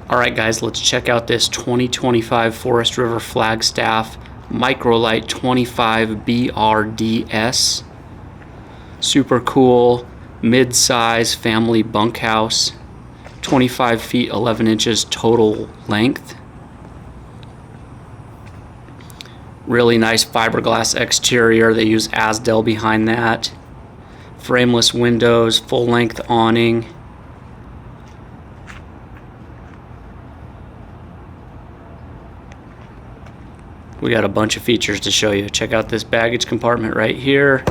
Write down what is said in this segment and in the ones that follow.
Alright guys, let's check out this 2025 Forest River Flagstaff MicroLite 25 BRDS. Super cool, mid-size family bunkhouse. 25 feet 11 inches total length. Really nice fiberglass exterior. They use Asdel behind that. Frameless windows, full-length awning. We got a bunch of features to show you. Check out this baggage compartment right here.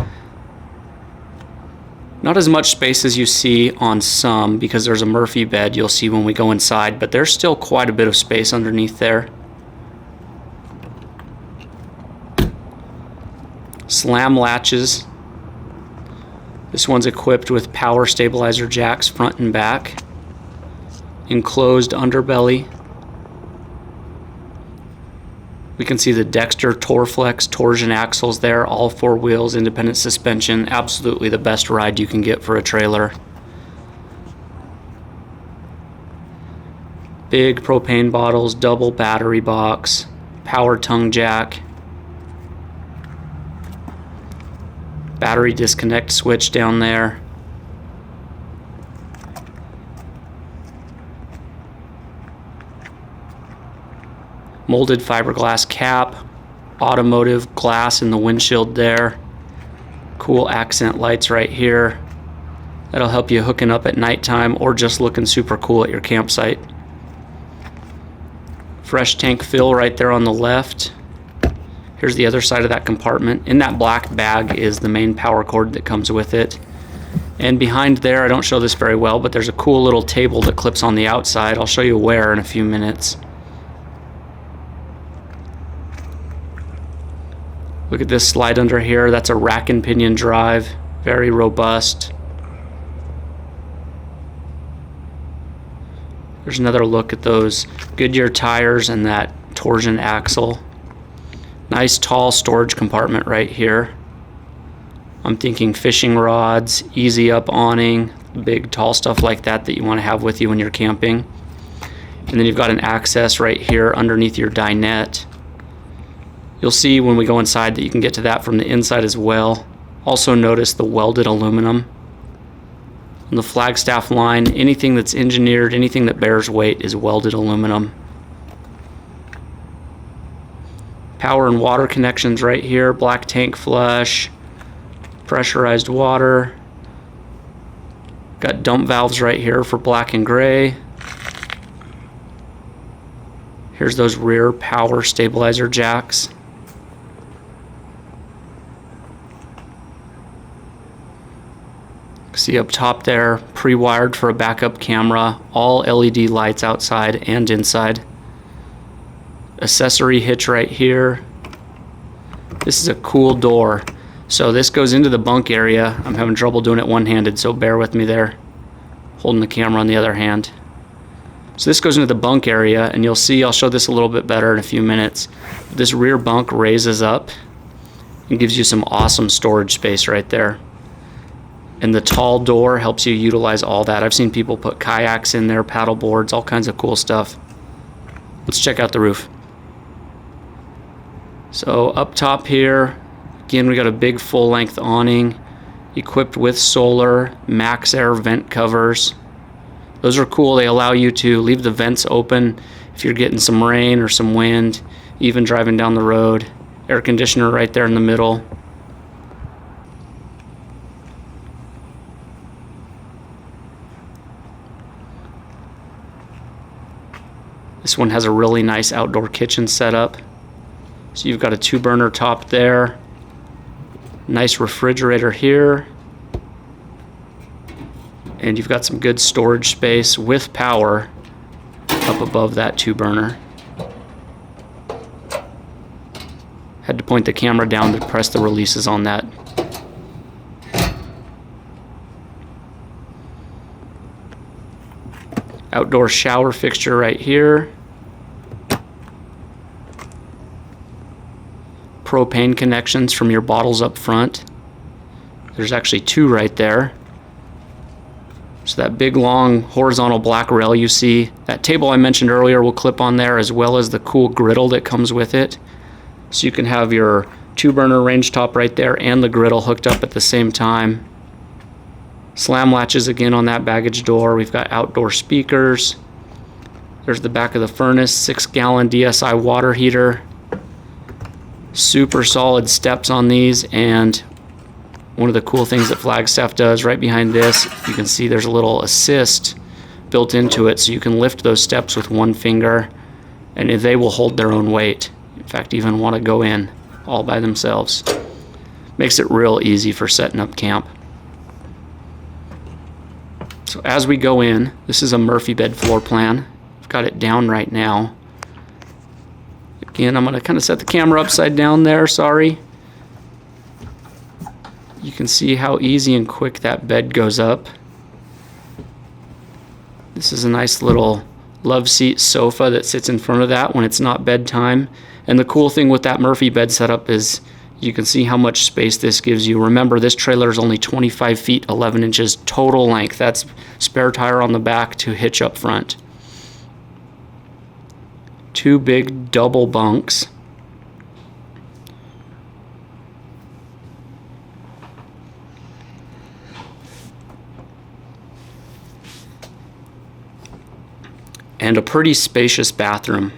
Not as much space as you see on some because there's a Murphy bed you'll see when we go inside, but there's still quite a bit of space underneath there. Slam latches. This one's equipped with power stabilizer jacks front and back. Enclosed underbelly. We can see the Dexter Torflex torsion axles there, all four wheels, independent suspension. Absolutely the best ride you can get for a trailer. Big propane bottles, double battery box, power tongue jack, battery disconnect switch down there. Molded fiberglass cap, automotive glass in the windshield there. Cool accent lights right here. That'll help you hooking up at nighttime or just looking super cool at your campsite. Fresh tank fill right there on the left. Here's the other side of that compartment. In that black bag is the main power cord that comes with it. And behind there, I don't show this very well, but there's a cool little table that clips on the outside. I'll show you where in a few minutes. Look at this slide under here. That's a rack and pinion drive. Very robust. There's another look at those Goodyear tires and that torsion axle. Nice tall storage compartment right here. I'm thinking fishing rods, easy up awning, big tall stuff like that that you want to have with you when you're camping. And then you've got an access right here underneath your dinette. You'll see when we go inside that you can get to that from the inside as well. Also notice the welded aluminum. On the Flagstaff line, anything that's engineered, anything that bears weight is welded aluminum. Power and water connections right here, black tank flush, pressurized water. Got dump valves right here for black and gray. Here's those rear power stabilizer jacks. See up top there, pre-wired for a backup camera, all LED lights outside and inside. Accessory hitch right here. This is a cool door. So this goes into the bunk area. I'm having trouble doing it one-handed, so bear with me there. Holding the camera on the other hand. So this goes into the bunk area, and you'll see, I'll show this a little bit better in a few minutes. This rear bunk raises up and gives you some awesome storage space right there. And the tall door helps you utilize all that. I've seen people put kayaks in there, paddle boards, all kinds of cool stuff. Let's check out the roof. So up top here, again, we got a big full-length awning equipped with solar max air vent covers. Those are cool. They allow you to leave the vents open if you're getting some rain or some wind, even driving down the road. Air conditioner right there in the middle. This one has a really nice outdoor kitchen setup. So you've got a 2-burner top there. Nice refrigerator here. And you've got some good storage space with power up above that 2-burner. Had to point the camera down to press the releases on that. Outdoor shower fixture right here. Propane connections from your bottles up front. There's actually 2 right there. So that big long horizontal black rail you see, that table I mentioned earlier will clip on there, as well as the cool griddle that comes with it. So you can have your 2-burner range top right there and the griddle hooked up at the same time. Slam latches again on that baggage door. We've got outdoor speakers. There's the back of the furnace, 6-gallon DSI water heater. Super solid steps on these, and one of the cool things that Flagstaff does right behind this, you can see there's a little assist built into it, so you can lift those steps with one finger and they will hold their own weight. In fact, even want to go in all by themselves. Makes it real easy for setting up camp. So as we go in, this is a Murphy bed floor plan. I've got it down right now. Again, I'm going to kind of set the camera upside down there, sorry. You can see how easy and quick that bed goes up. This is a nice little love seat sofa that sits in front of that when it's not bedtime. And the cool thing with that Murphy bed setup is you can see how much space this gives you. Remember, this trailer is only 25 feet 11 inches total length. That's spare tire on the back to hitch up front. 2 big double bunks. And a pretty spacious bathroom.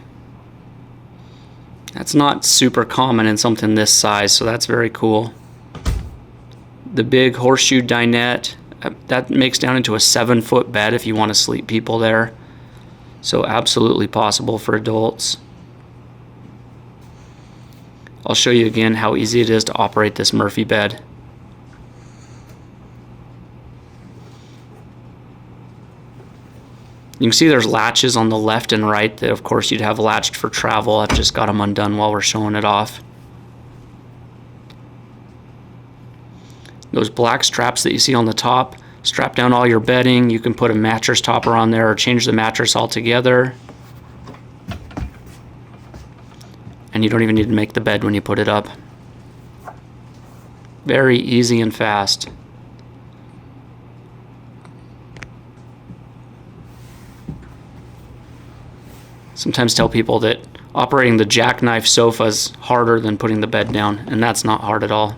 That's not super common in something this size, so that's very cool. The big horseshoe dinette, that makes down into a 7-foot bed if you want to sleep people there. So absolutely possible for adults. I'll show you again how easy it is to operate this Murphy bed. You can see there's latches on the left and right that of course you'd have latched for travel. I've just got them undone while we're showing it off. Those black straps that you see on the top strap down all your bedding. You can put a mattress topper on there or change the mattress altogether. And you don't even need to make the bed when you put it up. Very easy and fast. Sometimes tell people that operating the jackknife sofa is harder than putting the bed down, and that's not hard at all.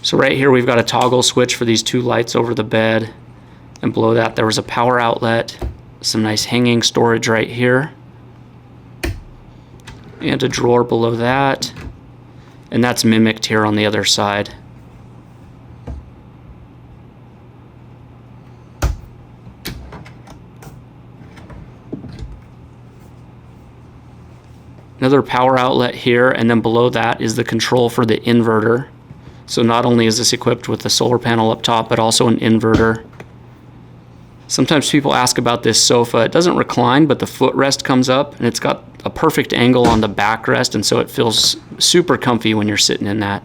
So right here we've got a toggle switch for these 2 lights over the bed, and below that there was a power outlet, some nice hanging storage right here, and a drawer below that, and that's mimicked here on the other side. Another power outlet here, and then below that is the control for the inverter. So not only is this equipped with the solar panel up top, but also an inverter. Sometimes people ask about this sofa. It doesn't recline, but the footrest comes up, and it's got a perfect angle on the backrest, and so it feels super comfy when you're sitting in that.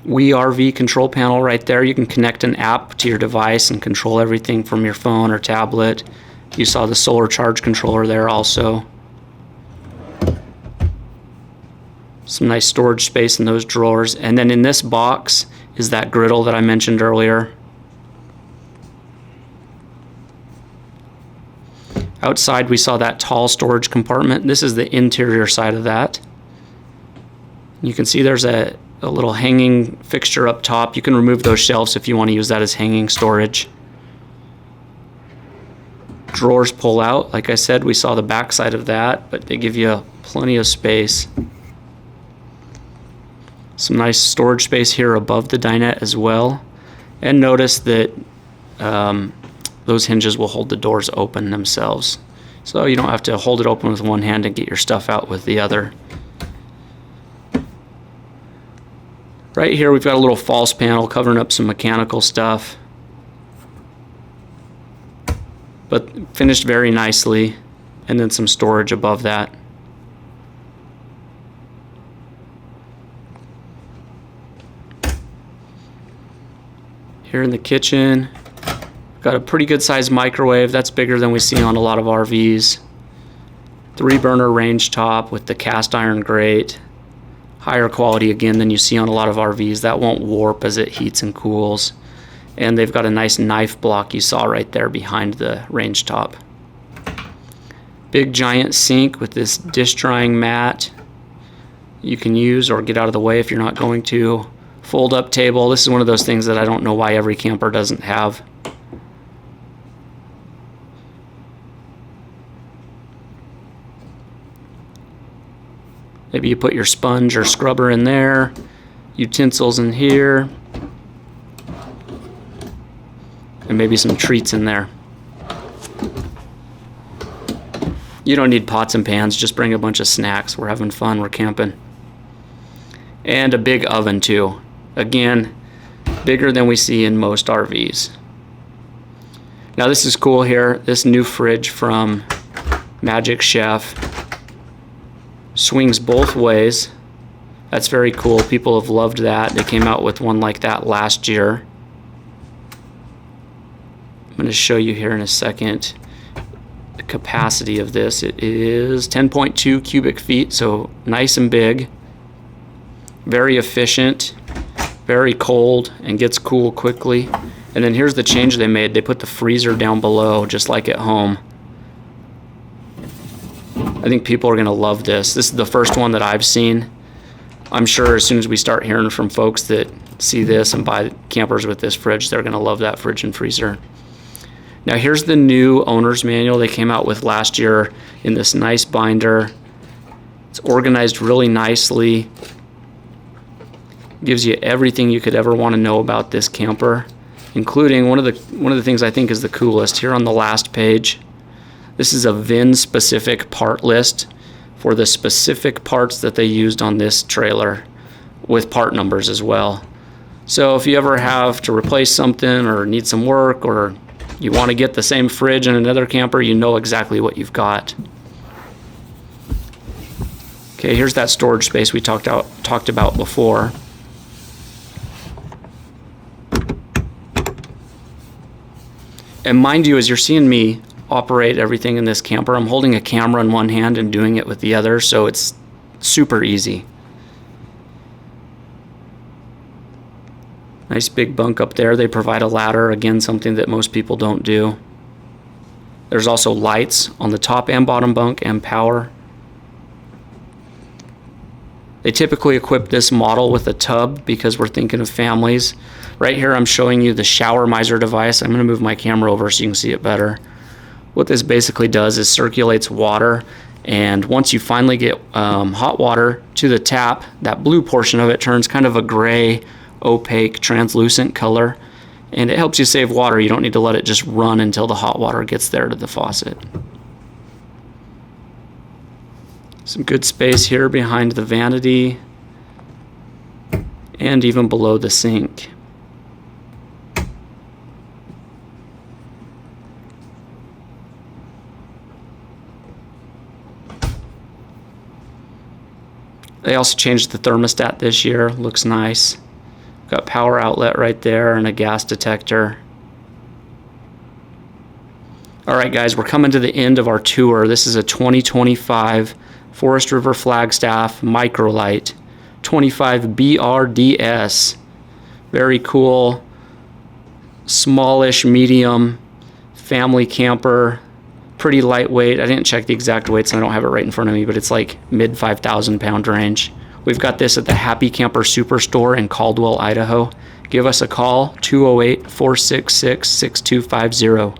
RV control panel right there. You can connect an app to your device and control everything from your phone or tablet. You saw the solar charge controller there also. Some nice storage space in those drawers. And then in this box is that griddle that I mentioned earlier. Outside we saw that tall storage compartment. This is the interior side of that. You can see there's a little hanging fixture up top. You can remove those shelves if you want to use that as hanging storage. Drawers pull out. Like I said, we saw the back side of that, but they give you plenty of space. Some nice storage space here above the dinette as well. And notice that those hinges will hold the doors open themselves. So you don't have to hold it open with one hand and get your stuff out with the other. Right here we've got a little false panel covering up some mechanical stuff, but finished very nicely, and then some storage above that. Here in the kitchen, got a pretty good sized microwave. That's bigger than we see on a lot of RVs. 3-burner range top with the cast iron grate. Higher quality again than you see on a lot of RVs. That won't warp as it heats and cools. And they've got a nice knife block you saw right there behind the range top. Big giant sink with this dish drying mat you can use or get out of the way if you're not going to. Fold up table. This is one of those things that I don't know why every camper doesn't have. Maybe you put your sponge or scrubber in there, utensils in here, and maybe some treats in there. You don't need pots and pans, just bring a bunch of snacks. We're having fun, we're camping. And a big oven too. Again, bigger than we see in most RVs. Now this is cool here, this new fridge from Magic Chef swings both ways. That's very cool. People have loved that. They came out with one like that last year. I'm going to show you here in a second the capacity of this. It is 10.2 cubic feet, so nice and big. Very efficient, very cold, and gets cool quickly. And then here's the change they made. They put the freezer down below, just like at home. I think people are going to love this. This is the first one that I've seen. I'm sure as soon as we start hearing from folks that see this and buy campers with this fridge, they're going to love that fridge and freezer. Now here's the new owner's manual they came out with last year in this nice binder. It's organized really nicely. Gives you everything you could ever want to know about this camper, including one of the things I think is the coolest here on the last page. This is a VIN specific part list for the specific parts that they used on this trailer with part numbers as well. So if you ever have to replace something or need some work or you want to get the same fridge in another camper, you know exactly what you've got. Okay, here's that storage space we talked about before. And mind you, as you're seeing me operate everything in this camper, I'm holding a camera in one hand and doing it with the other, so it's super easy. Nice big bunk up there. They provide a ladder, again, something that most people don't do. There's also lights on the top and bottom bunk and power. They typically equip this model with a tub because we're thinking of families. Right here I'm showing you the shower miser device. I'm going to move my camera over so you can see it better. What this basically does is circulates water, and once you finally get hot water to the tap, that blue portion of it turns kind of a gray, opaque, translucent color, and it helps you save water. You don't need to let it just run until the hot water gets there to the faucet. Some good space here behind the vanity and even below the sink. They also changed the thermostat this year. Looks nice. Got power outlet right there and a gas detector. Alright guys, we're coming to the end of our tour. This is a 2025 Forest River Flagstaff MicroLite 25 BRDS. Very cool, smallish, medium family camper. Pretty lightweight. I didn't check the exact weight, so I don't have it right in front of me, but it's like mid 5,000 pound range. We've got this at the Happy Camper Superstore in Caldwell, Idaho. Give us a call, 208-466-6250.